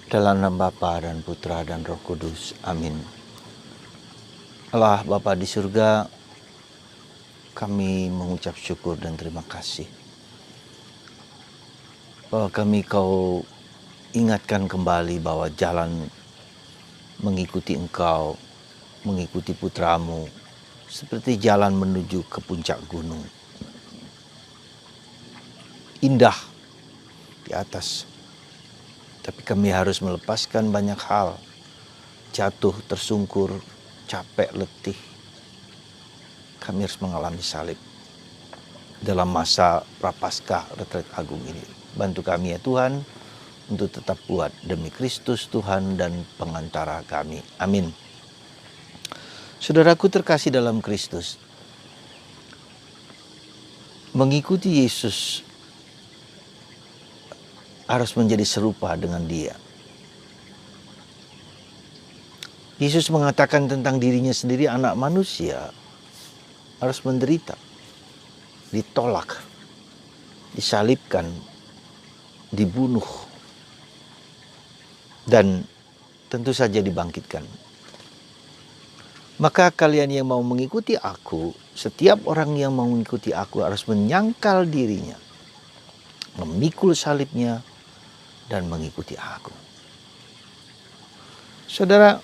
Dalam nama Bapa dan Putra dan Roh Kudus. Amin. Allah Bapa di surga, kami mengucap syukur dan terima kasih bahwa Kau ingatkan kembali bahwa jalan mengikuti Engkau, mengikuti putramu, seperti jalan menuju ke puncak gunung. Indah di atas, tapi kami harus melepaskan banyak hal, jatuh, tersungkur, capek, letih. Kami harus mengalami salib dalam masa Prapaskah Retret Agung ini. Bantu kami ya Tuhan, untuk tetap kuat demi Kristus Tuhan dan pengantara kami. Amin. Saudaraku terkasih dalam Kristus, mengikuti Yesus harus menjadi serupa dengan Dia. Yesus mengatakan tentang dirinya sendiri, anak manusia harus menderita, ditolak, disalibkan, dibunuh, dan tentu saja dibangkitkan. Maka kalian yang mau mengikuti aku, setiap orang yang mau mengikuti aku harus menyangkal dirinya, memikul salibnya, dan mengikuti aku. Saudara,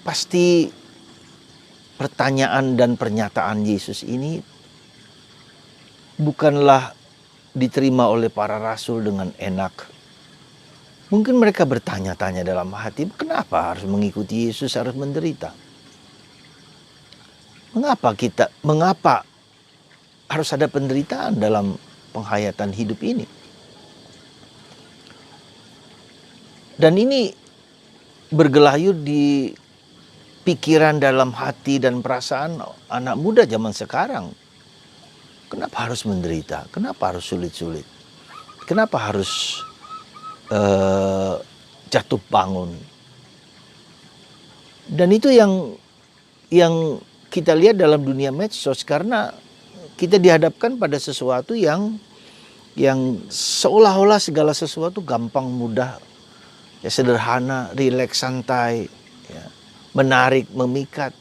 pasti pertanyaan dan pernyataan Yesus ini bukanlah diterima oleh para rasul dengan enak. Mungkin mereka bertanya-tanya dalam hati, kenapa harus mengikuti Yesus, harus menderita? Mengapa harus ada penderitaan dalam penghayatan hidup ini? Dan ini bergelayut di pikiran, dalam hati dan perasaan anak muda zaman sekarang. Kenapa harus menderita? Kenapa harus sulit-sulit? Kenapa harus jatuh bangun? Dan itu yang kita lihat dalam dunia medsos, karena kita dihadapkan pada sesuatu yang seolah-olah segala sesuatu gampang, mudah, ya, sederhana, rileks, santai, ya, menarik, memikat.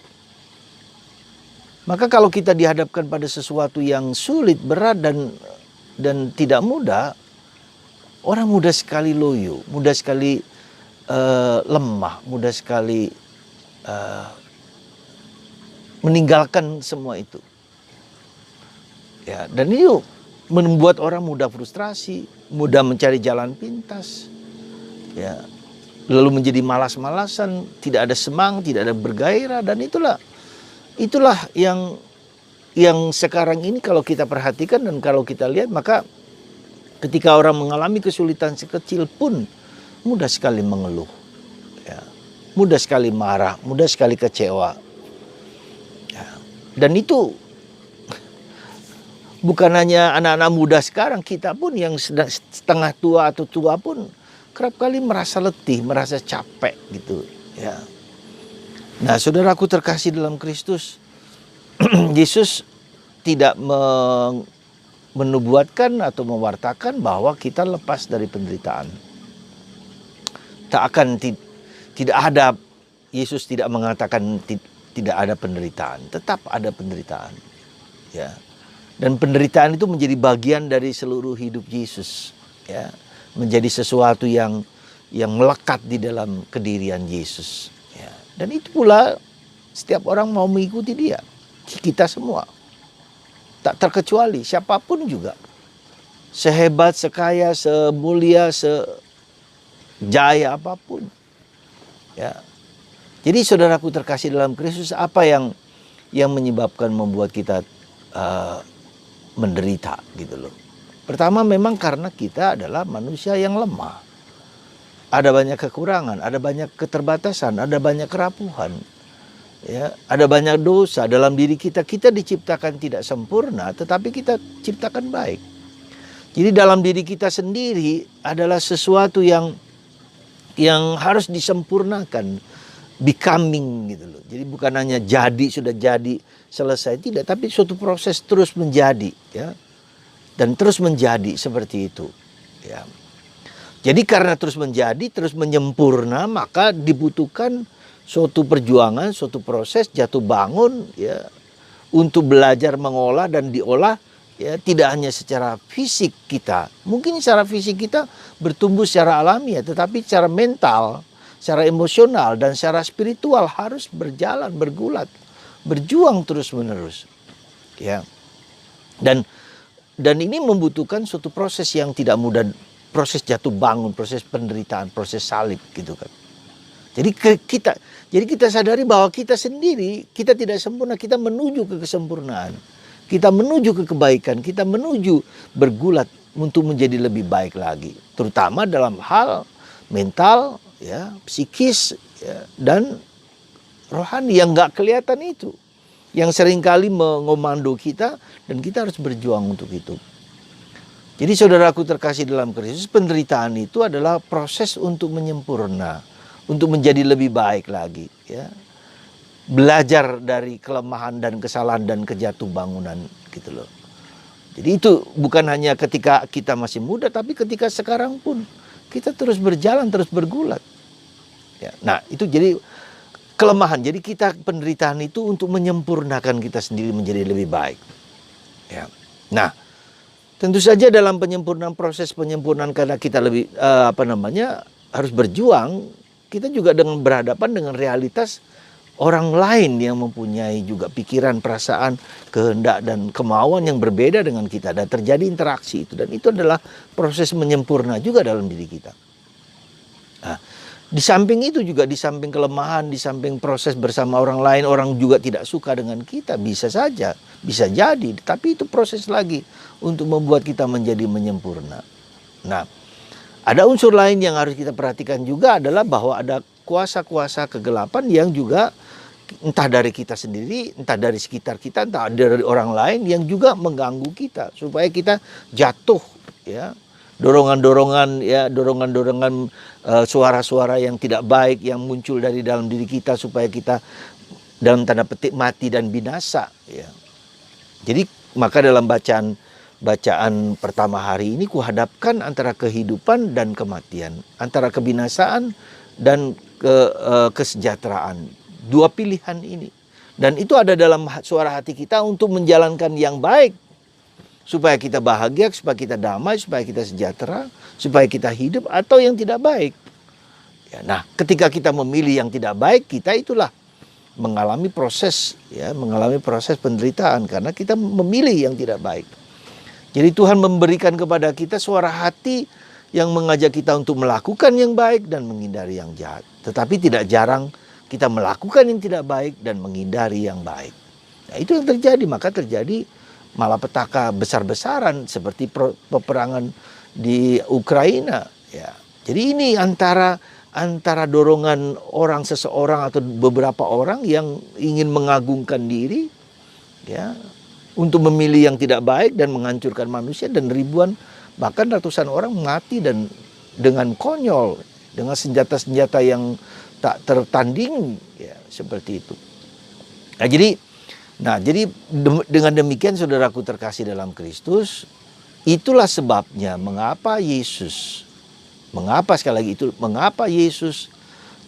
Maka kalau kita dihadapkan pada sesuatu yang sulit, berat, dan tidak mudah, orang mudah sekali loyo, mudah sekali lemah, mudah sekali meninggalkan semua itu. Ya, dan itu membuat orang mudah frustrasi, mudah mencari jalan pintas, ya, lalu menjadi malas-malasan, tidak ada semangat, tidak ada bergairah. Dan itulah yang sekarang ini kalau kita perhatikan dan kalau kita lihat, maka ketika orang mengalami kesulitan sekecil pun mudah sekali mengeluh, ya, mudah sekali marah, mudah sekali kecewa, ya. Dan itu bukan hanya anak-anak muda sekarang, kita pun yang setengah tua atau tua pun kerap kali merasa letih, merasa capek gitu, ya. Nah, saudaraku terkasih dalam Kristus, Yesus tidak menubuatkan atau mewartakan bahwa kita lepas dari penderitaan. Tidak ada, Yesus tidak mengatakan tidak ada penderitaan, tetap ada penderitaan, ya. Dan penderitaan itu menjadi bagian dari seluruh hidup Yesus, ya. Menjadi sesuatu yang melekat di dalam kedirian Yesus, ya. Dan itu pula setiap orang mau mengikuti Dia, kita semua, tak terkecuali siapapun juga, sehebat, sekaya, semulia, sejaya apapun, ya. Jadi saudaraku terkasih dalam Kristus, apa yang menyebabkan membuat kita menderita gitu loh. Pertama, memang karena kita adalah manusia yang lemah. Ada banyak kekurangan, ada banyak keterbatasan, ada banyak kerapuhan, ya, ada banyak dosa dalam diri kita. Kita diciptakan tidak sempurna, tetapi kita ciptakan baik. Jadi dalam diri kita sendiri adalah sesuatu yang harus disempurnakan, becoming gitu loh. Jadi bukan hanya sudah jadi, selesai, tidak, tapi suatu proses terus menjadi, ya. Dan terus menjadi seperti itu, ya. Jadi karena terus menjadi, terus menyempurna, maka dibutuhkan suatu perjuangan, suatu proses jatuh bangun ya, untuk belajar mengolah dan diolah ya, tidak hanya secara fisik kita. Mungkin secara fisik kita bertumbuh secara alami ya, tetapi secara mental, secara emosional dan secara spiritual harus berjalan, bergulat, berjuang terus-menerus. Ya. Dan ini membutuhkan suatu proses yang tidak mudah, proses jatuh bangun, proses penderitaan, proses salib gitu kan. Jadi kita sadari bahwa kita sendiri, kita tidak sempurna, kita menuju ke kesempurnaan. Kita menuju ke kebaikan, kita menuju bergulat untuk menjadi lebih baik lagi. Terutama dalam hal mental, ya, psikis, ya, dan rohani yang nggak kelihatan itu. Yang seringkali mengomando kita dan kita harus berjuang untuk itu. Jadi saudaraku terkasih dalam Kristus, penderitaan itu adalah proses untuk menyempurna, untuk menjadi lebih baik lagi, ya. Belajar dari kelemahan dan kesalahan dan kejatuh bangunan gitu loh. Jadi itu bukan hanya ketika kita masih muda, tapi ketika sekarang pun kita terus berjalan, terus bergulat. Ya. Nah itu jadi kelemahan. Jadi kita penderitaan itu untuk menyempurnakan kita sendiri menjadi lebih baik. Ya. Nah tentu saja dalam penyempurnaan, proses penyempurnaan karena kita lebih harus berjuang, kita juga dengan berhadapan dengan realitas orang lain yang mempunyai juga pikiran, perasaan, kehendak dan kemauan yang berbeda dengan kita, dan terjadi interaksi itu, dan itu adalah proses menyempurna juga dalam diri kita. Nah, di samping itu juga, di samping kelemahan, di samping proses bersama orang lain, orang juga tidak suka dengan kita, bisa saja, bisa jadi, tapi itu proses lagi untuk membuat kita menjadi menyempurna. Nah, ada unsur lain yang harus kita perhatikan juga adalah bahwa ada kuasa-kuasa kegelapan yang juga entah dari kita sendiri, entah dari sekitar kita, entah dari orang lain yang juga mengganggu kita supaya kita jatuh ya. Dorongan-dorongan ya, dorongan-dorongan suara-suara yang tidak baik yang muncul dari dalam diri kita supaya kita dalam tanda petik mati dan binasa ya. Jadi maka dalam bacaan pertama hari ini kuhadapkan antara kehidupan dan kematian, antara kebinasaan dan kesejahteraan. Dua pilihan ini. Dan itu ada dalam suara hati kita untuk menjalankan yang baik. Supaya kita bahagia, supaya kita damai, supaya kita sejahtera, supaya kita hidup, atau yang tidak baik. Ya, nah, ketika kita memilih yang tidak baik, kita itulah mengalami proses penderitaan karena kita memilih yang tidak baik. Jadi Tuhan memberikan kepada kita suara hati yang mengajak kita untuk melakukan yang baik dan menghindari yang jahat. Tetapi tidak jarang kita melakukan yang tidak baik dan menghindari yang baik. Nah, itu yang terjadi, maka terjadi malapetaka besar-besaran seperti peperangan di Ukraina. Ya. Jadi ini antara dorongan seseorang atau beberapa orang yang ingin mengagungkan diri, ya, untuk memilih yang tidak baik dan menghancurkan manusia, dan ribuan bahkan ratusan orang mati dan dengan konyol, dengan senjata-senjata yang tak tertanding ya, seperti itu. Nah jadi dengan demikian saudaraku terkasih dalam Kristus, itulah sebabnya mengapa Yesus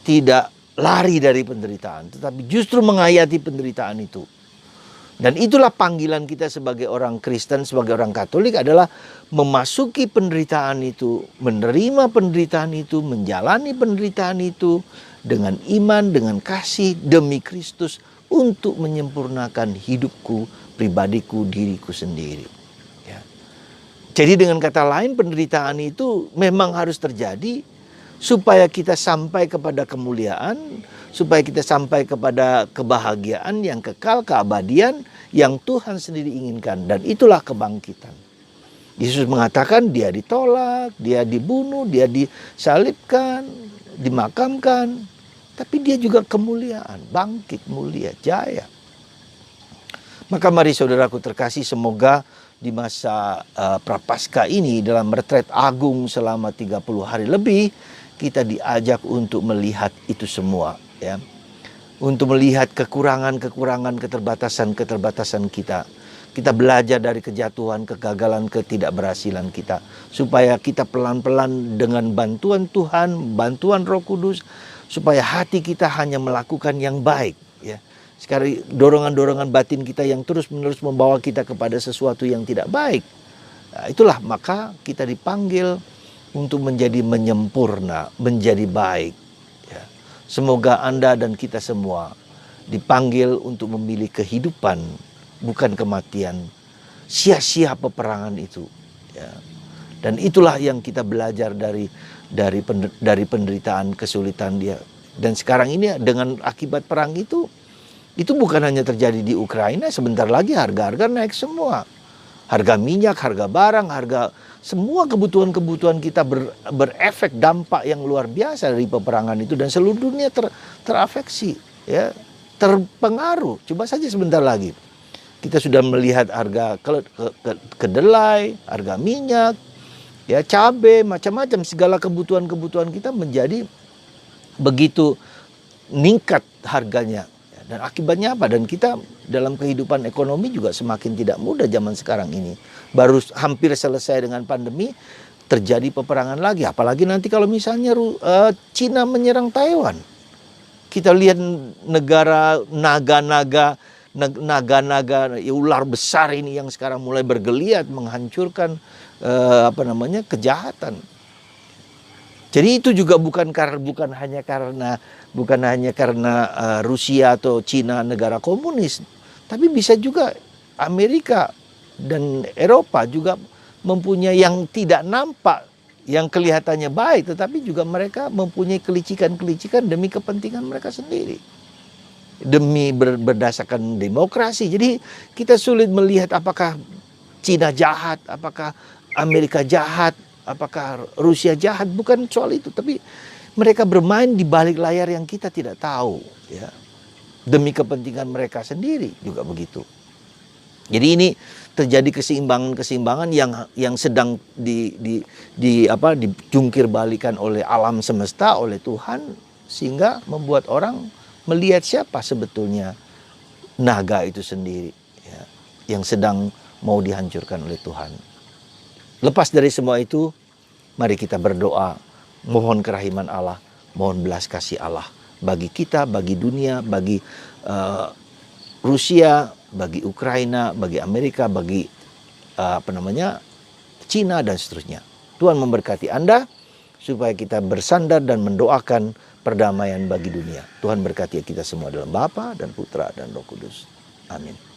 tidak lari dari penderitaan, tetapi justru menghayati penderitaan itu. Dan itulah panggilan kita sebagai orang Kristen, sebagai orang Katolik, adalah memasuki penderitaan itu, menerima penderitaan itu, menjalani penderitaan itu dengan iman, dengan kasih demi Kristus untuk menyempurnakan hidupku, pribadiku, diriku sendiri. Ya. Jadi dengan kata lain, penderitaan itu memang harus terjadi supaya kita sampai kepada kemuliaan, supaya kita sampai kepada kebahagiaan yang kekal, keabadian yang Tuhan sendiri inginkan. Dan itulah kebangkitan. Yesus mengatakan dia ditolak, dia dibunuh, dia disalibkan, dimakamkan. Tapi dia juga kemuliaan, bangkit, mulia, jaya. Maka mari saudaraku terkasih, semoga di masa Prapaskah ini dalam retret agung selama 30 hari lebih, kita diajak untuk melihat itu semua, ya. Untuk melihat kekurangan-kekurangan, keterbatasan-keterbatasan kita. Kita belajar dari kejatuhan, kegagalan, ketidakberhasilan kita. Supaya kita pelan-pelan dengan bantuan Tuhan, bantuan Roh Kudus, supaya hati kita hanya melakukan yang baik. Ya. Sekarang dorongan-dorongan batin kita yang terus-menerus membawa kita kepada sesuatu yang tidak baik. Nah, itulah maka kita dipanggil untuk menjadi menyempurna, menjadi baik. Ya. Semoga Anda dan kita semua dipanggil untuk memilih kehidupan, bukan kematian. Sia-sia peperangan itu. Ya. Dan itulah yang kita belajar dari penderitaan, kesulitan dia. Dan sekarang ini dengan akibat perang itu bukan hanya terjadi di Ukraina, sebentar lagi harga-harga naik semua. Harga minyak, harga barang, harga semua kebutuhan-kebutuhan kita berefek dampak yang luar biasa dari peperangan itu, dan seluruh dunia terafeksi, ya, terpengaruh. Coba saja sebentar lagi kita sudah melihat harga kedelai, harga minyak, ya, cabai, macam-macam, segala kebutuhan-kebutuhan kita menjadi begitu meningkat harganya. Dan akibatnya apa? Dan kita dalam kehidupan ekonomi juga semakin tidak mudah zaman sekarang ini. Baru hampir selesai dengan pandemi, terjadi peperangan lagi. Apalagi nanti kalau misalnya Cina menyerang Taiwan. Kita lihat negara naga-naga ular besar ini yang sekarang mulai bergeliat menghancurkan kejahatan. Jadi itu juga bukan hanya karena Rusia atau Cina negara komunis, tapi bisa juga Amerika dan Eropa juga mempunyai yang tidak nampak, yang kelihatannya baik, tetapi juga mereka mempunyai kelicikan-kelicikan demi kepentingan mereka sendiri, demi berdasarkan demokrasi. Jadi kita sulit melihat apakah Cina jahat, apakah Amerika jahat, apakah Rusia jahat. Bukan soal itu, tapi mereka bermain di balik layar yang kita tidak tahu, ya. Demi kepentingan mereka sendiri juga begitu. Jadi ini terjadi keseimbangan-keseimbangan yang sedang dijungkir balikan oleh alam semesta, oleh Tuhan, sehingga membuat orang melihat siapa sebetulnya naga itu sendiri, ya, yang sedang mau dihancurkan oleh Tuhan. Lepas dari semua itu, mari kita berdoa, mohon kerahiman Allah, mohon belas kasih Allah bagi kita, bagi dunia, bagi Rusia, bagi Ukraina, bagi Amerika, bagi Cina dan seterusnya. Tuhan memberkati Anda supaya kita bersandar dan mendoakan perdamaian bagi dunia. Tuhan berkati kita semua dalam Bapa dan Putra dan Roh Kudus. Amin.